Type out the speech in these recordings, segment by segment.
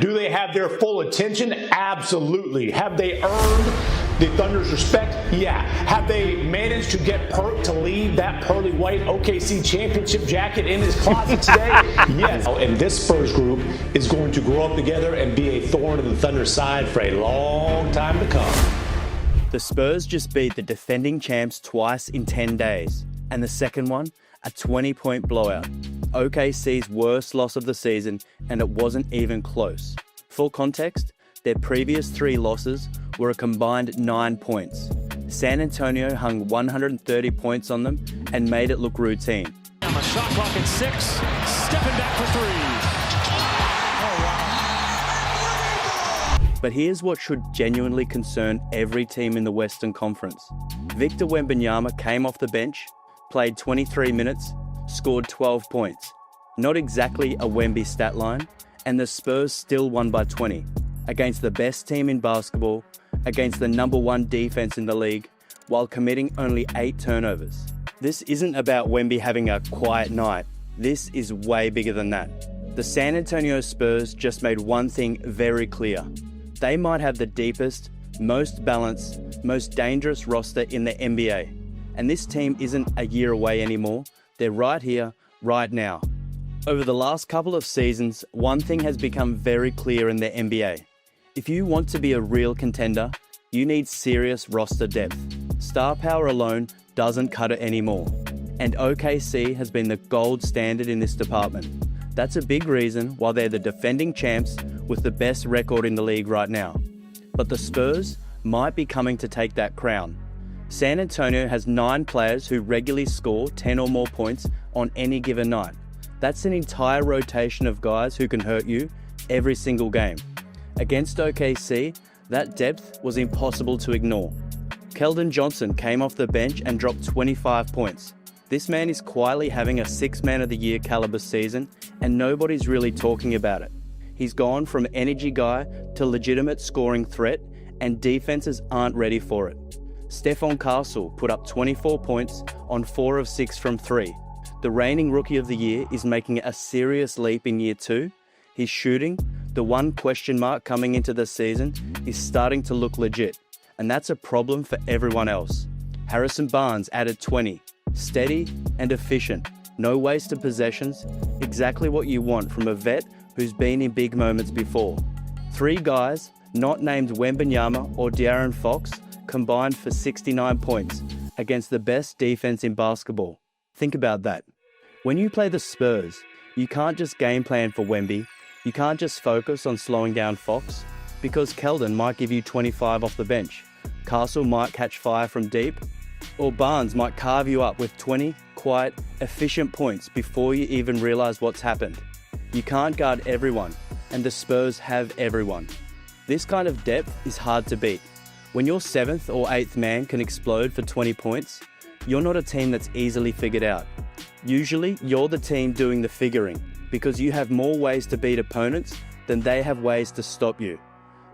Do they have their full attention? Absolutely. Have they earned the Thunder's respect? Yeah. Have they managed to get Perk to leave that pearly white OKC championship jacket in his closet today? Yes. And this Spurs group is going to grow up together and be a thorn in the Thunder's side for a long time to come. The Spurs just beat the defending champs twice in 10 days, and the second one, a 20-point blowout. OKC's worst loss of the season, and it wasn't even close. For context, their previous 3 losses were a combined 9 points. San Antonio hung 130 points on them and made it look routine. A shot clock at 6, stepping back for 3. But here's what should genuinely concern every team in the Western Conference. Victor Wembanyama came off the bench, played 23 minutes, scored 12 points. Not exactly a Wemby stat line, and the Spurs still won by 20, against the best team in basketball, against the #1 defense in the league, while committing only 8 turnovers. This isn't about Wemby having a quiet night. This is way bigger than that. The San Antonio Spurs just made one thing very clear. They might have the deepest, most balanced, most dangerous roster in the NBA. And this team isn't a year away anymore. They're right here, right now. Over the last couple of seasons, one thing has become very clear in the NBA. If you want to be a real contender, you need serious roster depth. Star power alone doesn't cut it anymore. And OKC has been the gold standard in this department. That's a big reason why they're the defending champs with the best record in the league right now. But the Spurs might be coming to take that crown. San Antonio has 9 players who regularly score 10 or more points on any given night. That's an entire rotation of guys who can hurt you every single game. Against OKC, that depth was impossible to ignore. Keldon Johnson came off the bench and dropped 25 points. This man is quietly having a 6 Man of the Year caliber season, and nobody's really talking about it. He's gone from energy guy to legitimate scoring threat, and defenses aren't ready for it. Stephon Castle put up 24 points on 4 of 6 from 3. The reigning Rookie of the Year is making a serious leap in year 2. His shooting, the one question mark coming into the season, is starting to look legit, and that's a problem for everyone else. Harrison Barnes added 20. Steady and efficient, no wasted possessions, exactly what you want from a vet who's been in big moments before. 3 guys, not named Wembanyama or De'Aaron Fox, combined for 69 points against the best defense in basketball. Think about that. When you play the Spurs, you can't just game plan for Wemby, you can't just focus on slowing down Fox, because Keldon might give you 25 off the bench, Castle might catch fire from deep, or Barnes might carve you up with 20 quiet, efficient points before you even realize what's happened. You can't guard everyone, and the Spurs have everyone. This kind of depth is hard to beat. When your 7th or 8th man can explode for 20 points, you're not a team that's easily figured out. Usually, you're the team doing the figuring, because you have more ways to beat opponents than they have ways to stop you.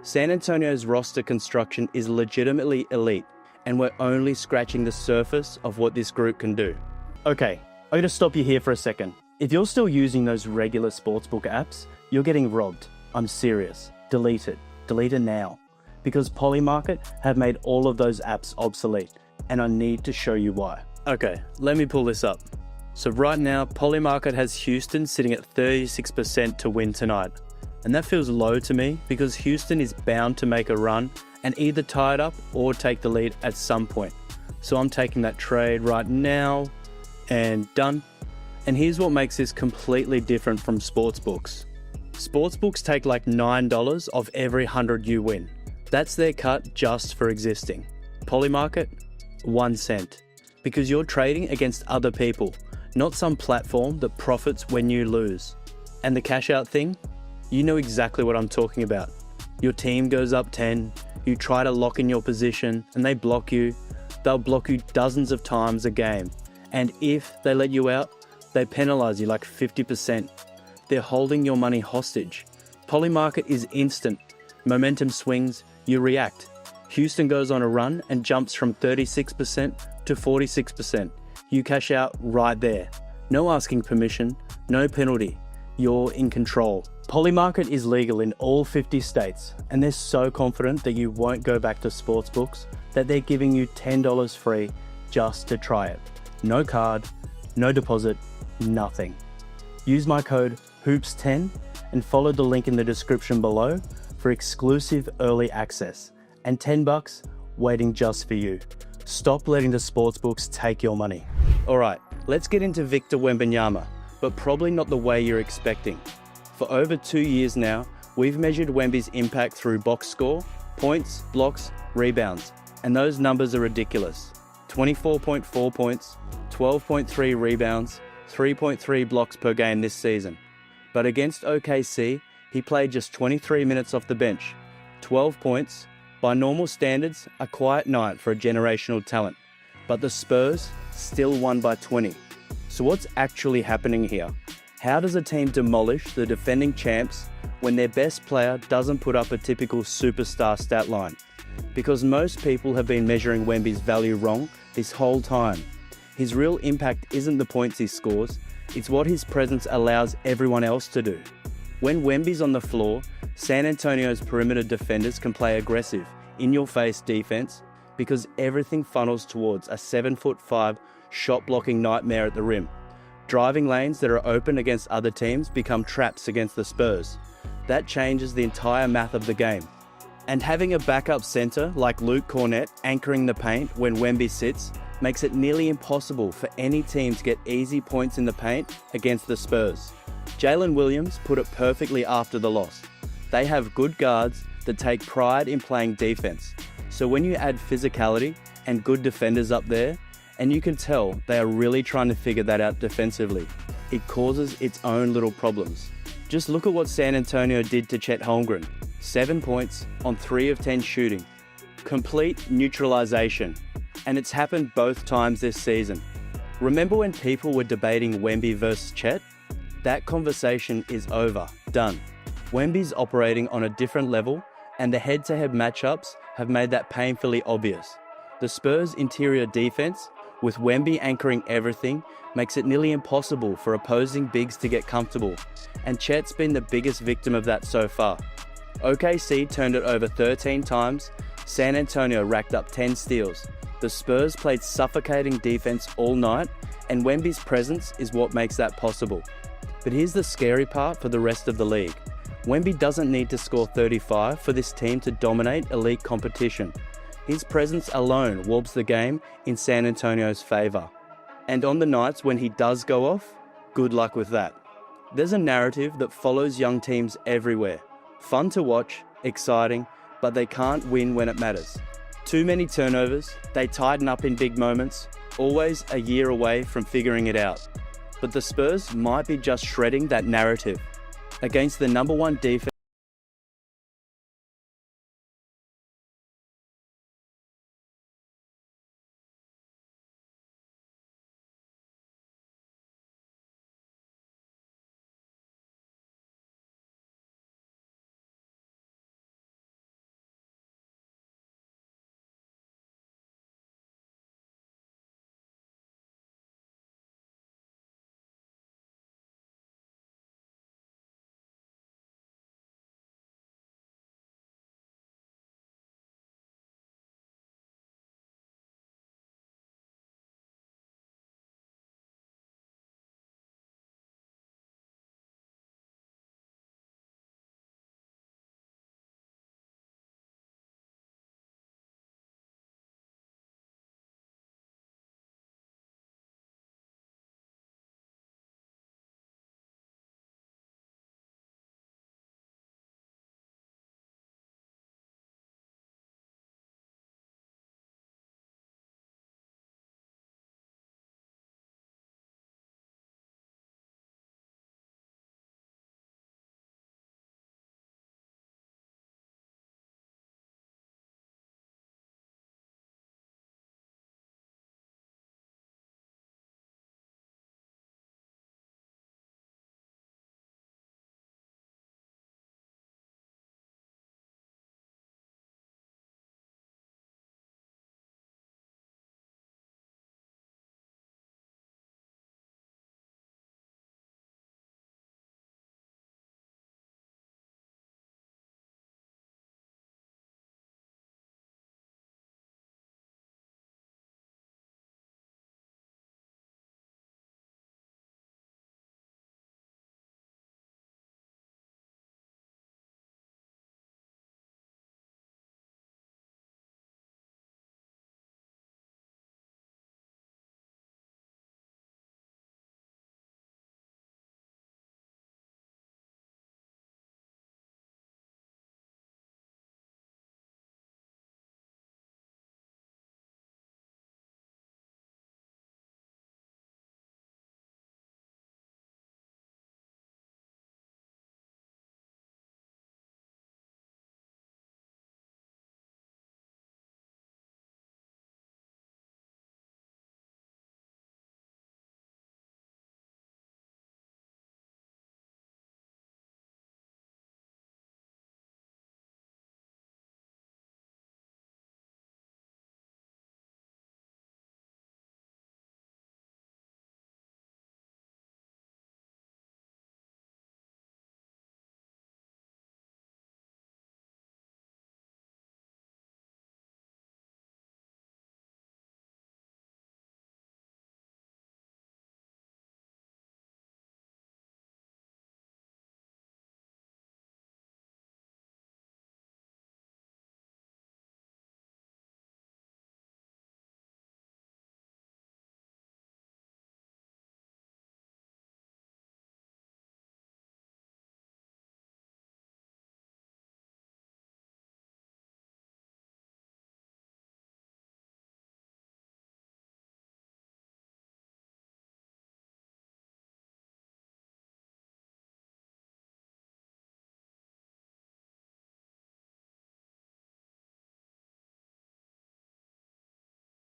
San Antonio's roster construction is legitimately elite, and we're only scratching the surface of what this group can do. Okay, I'm gonna stop you here for a second. If you're still using those regular sportsbook apps, you're getting robbed. I'm serious. Delete it. Delete it now. Because Polymarket have made all of those apps obsolete, and I need to show you why. Okay, let me pull this up. So right now, Polymarket has Houston sitting at 36% to win tonight. And that feels low to me because Houston is bound to make a run and either tie it up or take the lead at some point. So I'm taking that trade right now and done. And here's what makes this completely different from sportsbooks. Sportsbooks take like $9 of every 100 you win. That's their cut just for existing. Polymarket, 1 cent. Because you're trading against other people, not some platform that profits when you lose. And the cash out thing? You know exactly what I'm talking about. Your team goes up 10, you try to lock in your position and they block you. They'll block you dozens of times a game. And if they let you out, they penalize you like 50%. They're holding your money hostage. Polymarket is instant. Momentum swings, you react. Houston goes on a run and jumps from 36% to 46%. You cash out right there. No asking permission, no penalty. You're in control. Polymarket is legal in all 50 states, and they're so confident that you won't go back to sportsbooks that they're giving you $10 free just to try it. No card, no deposit, nothing. Use my code HOOPS10 and follow the link in the description below for exclusive early access and $10 waiting just for you. Stop letting the sportsbooks take your money. All right, let's get into Victor Wembanyama, but probably not the way you're expecting. For over 2 years now, we've measured Wemby's impact through box score, points, blocks, rebounds, and those numbers are ridiculous. 24.4 points, 12.3 rebounds, 3.3 blocks per game this season. But against OKC, he played just 23 minutes off the bench, 12 points, by normal standards, a quiet night for a generational talent. But the Spurs still won by 20. So what's actually happening here? How does a team demolish the defending champs when their best player doesn't put up a typical superstar stat line? Because most people have been measuring Wemby's value wrong this whole time. His real impact isn't the points he scores, it's what his presence allows everyone else to do. When Wemby's on the floor, San Antonio's perimeter defenders can play aggressive, in-your-face defense because everything funnels towards a 7'5" shot-blocking nightmare at the rim. Driving lanes that are open against other teams become traps against the Spurs. That changes the entire math of the game. And having a backup center like Luke Cornett anchoring the paint when Wemby sits makes it nearly impossible for any team to get easy points in the paint against the Spurs. Jalen Williams put it perfectly after the loss. They have good guards that take pride in playing defense. So when you add physicality and good defenders up there, and you can tell they are really trying to figure that out defensively, it causes its own little problems. Just look at what San Antonio did to Chet Holmgren. 7 points on 3 of 10 shooting. Complete neutralization. And it's happened both times this season. Remember when people were debating Wemby versus Chet? That conversation is over, done. Wemby's operating on a different level, and the head-to-head matchups have made that painfully obvious. The Spurs' interior defense, with Wemby anchoring everything, makes it nearly impossible for opposing bigs to get comfortable, and Chet's been the biggest victim of that so far. OKC turned it over 13 times, San Antonio racked up 10 steals. The Spurs played suffocating defense all night, and Wemby's presence is what makes that possible. But here's the scary part for the rest of the league. Wemby doesn't need to score 35 for this team to dominate elite competition. His presence alone warps the game in San Antonio's favour. And on the nights when he does go off, good luck with that. There's a narrative that follows young teams everywhere. Fun to watch, exciting, but they can't win when it matters. Too many turnovers, they tighten up in big moments, always a year away from figuring it out. But the Spurs might be just shredding that narrative. Against the #1 defense